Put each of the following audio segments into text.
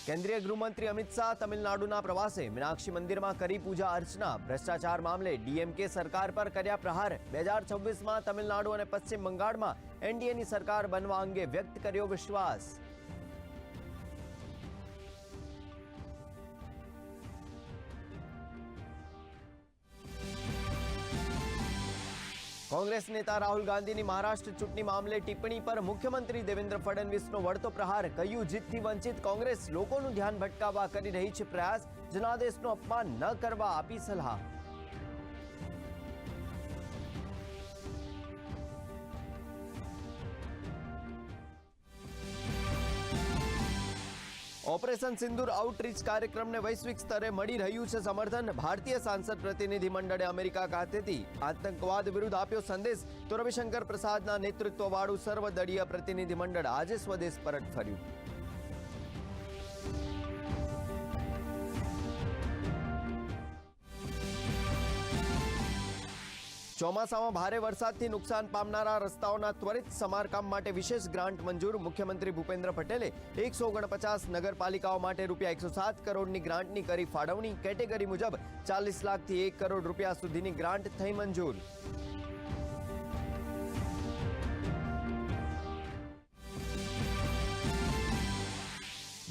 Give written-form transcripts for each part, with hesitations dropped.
કેન્દ્રીય ગૃહમંત્રી અમિત શાહ તમિલનાડુના પ્રવાસે મીનાક્ષી મંદિરમાં કરી પૂજા અર્ચના. ભ્રષ્ટાચાર મામલે ડીએમકે સરકાર પર કર્યા પ્રહાર. 2026માં તમિલનાડુ અને પશ્ચિમ બંગાળમાં એનડીએની સરકાર બનવા અંગે વ્યક્ત કર્યો વિશ્વાસ. કોંગ્રેસ નેતા રાહુલ ગાંધીની મહારાષ્ટ્ર ચૂંટણી મામલે ટિપ્પણી પર મુખ્યમંત્રી દેવેન્દ્ર ફડણવીસનો વળતો પ્રહાર. કહ્યું, જીતથી વંચિત કોંગ્રેસ લોકોનું ધ્યાન ભટકાવવા કરી રહી છે પ્રયાસ. જનાદેશનું અપમાન ન કરવા આપી સલાહ. ઓપરેશન સિંદૂર આઉટરીચ કાર્યક્રમને વૈશ્વિક સ્તરે મળી રહ્યું છે સમર્થન. ભારતીય સાંસદ પ્રતિનિધિ મંડળે અમેરિકા ખાતેથી આતંકવાદ વિરુદ્ધ આપ્યો સંદેશ. તો રવિશંકર પ્રસાદના નેતૃત્વવાળું સર્વદળીય પ્રતિનિધિ મંડળ આજે સ્વદેશ પરત ફર્યું. ચોમાસામાં ભારે વરસાદથી નુકસાન પામનારા રસ્તાઓના ત્વરિત સમારકામ માટે વિશેષ ગ્રાન્ટ મંજૂર. મુખ્યમંત્રી ભૂપેન્દ્ર પટેલે 149 નગરપાલિકાઓ માટે ₹107 કરોડની ગ્રાન્ટની કરી ફાળવણી. કેટેગરી મુજબ 40 લાખથી 1 કરોડ રૂપિયા સુધીની ગ્રાન્ટ થઈ મંજૂર.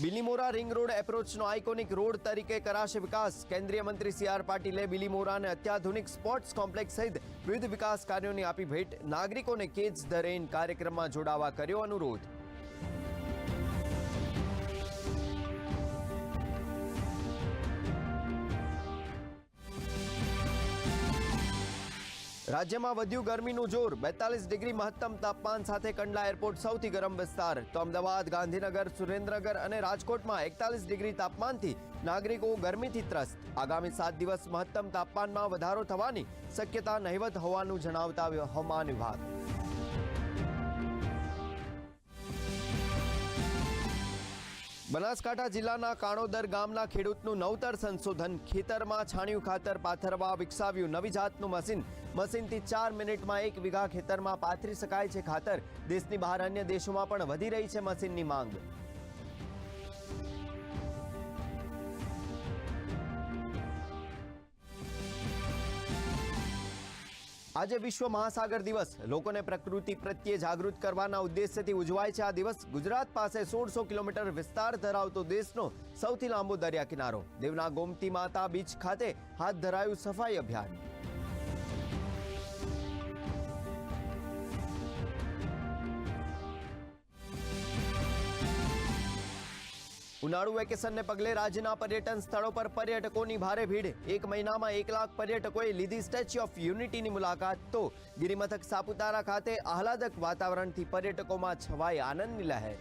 બિલીમોરા રિંગ રોડ એપ્રોચનો આઇકોનિક રોડ તરીકે કરાશે વિકાસ. કેન્દ્રીય મંત્રી સી આર પાટીલે બિલીમોરાને અત્યાધુનિક સ્પોર્ટ્સ કોમ્પ્લેક્સ સહિત વિવિધ વિકાસ કાર્યોની આપી ભેટ. નાગરિકોને કેચ ધ રેન કાર્યક્રમમાં જોડાવા કર્યો અનુરોધ. રાજ્યમાં વધ્યું ગરમીનું જોર. 42 ડિગ્રી મહત્તમ તાપમાન સાથે કંડલા એરપોર્ટ સૌથી ગરમ વિસ્તાર. તો અમદાવાદ, ગાંધીનગર, સુરેન્દ્રનગર અને રાજકોટમાં 41 ડિગ્રી તાપમાનથી નાગરિકો ગરમીથી ત્રસ્ત. આગામી 7 દિવસ મહત્તમ તાપમાનમાં વધારો થવાની શક્યતા નહિવત હોવાનું જણાવતા હવામાન વિભાગ. બનાસકાંઠા જિલ્લાના કાણોદર ગામના ખેડૂતનું નવતર સંશોધન. ખેતરમાં છાણિયું ખાતર પાથરવા વિકસાવ્યું નવી જાતનું મશીન. મશીનથી 4 મિનિટમાં 1 વીઘા ખેતરમાં પાથરી શકાય છે ખાતર. દેશની બહાર અન્ય દેશોમાં પણ વધી રહી છે મશીનની માંગ. આજે વિશ્વ મહાસાગર દિવસ. લોકોને પ્રકૃતિ પ્રત્યે જાગૃત કરવાના ઉદ્દેશ્યથી ઉજવાય છે આ દિવસ. ગુજરાત પાસે 1600 કિલોમીટર વિસ્તાર ધરાવતો દેશનો સૌથી લાંબો દરિયા કિનારો. દેવના ગોમતી માતા બીચ ખાતે હાથ ધરાયું સફાઈ અભિયાન. ઉનાળુ વેકેશનને પગલે રાજ્યના પર્યટન સ્થળો પર પર્યટકોની ભારે ભીડ. 1 મહિનામાં 1 લાખ પર્યટકોએ લીધી સ્ટેચ્યુ ઓફ યુનિટીની મુલાકાત. તો ગિરિમથક સાપુતારા ખાતે આહલાદક વાતાવરણથી પર્યટકોમાં છવાઈ આનંદની લહેર.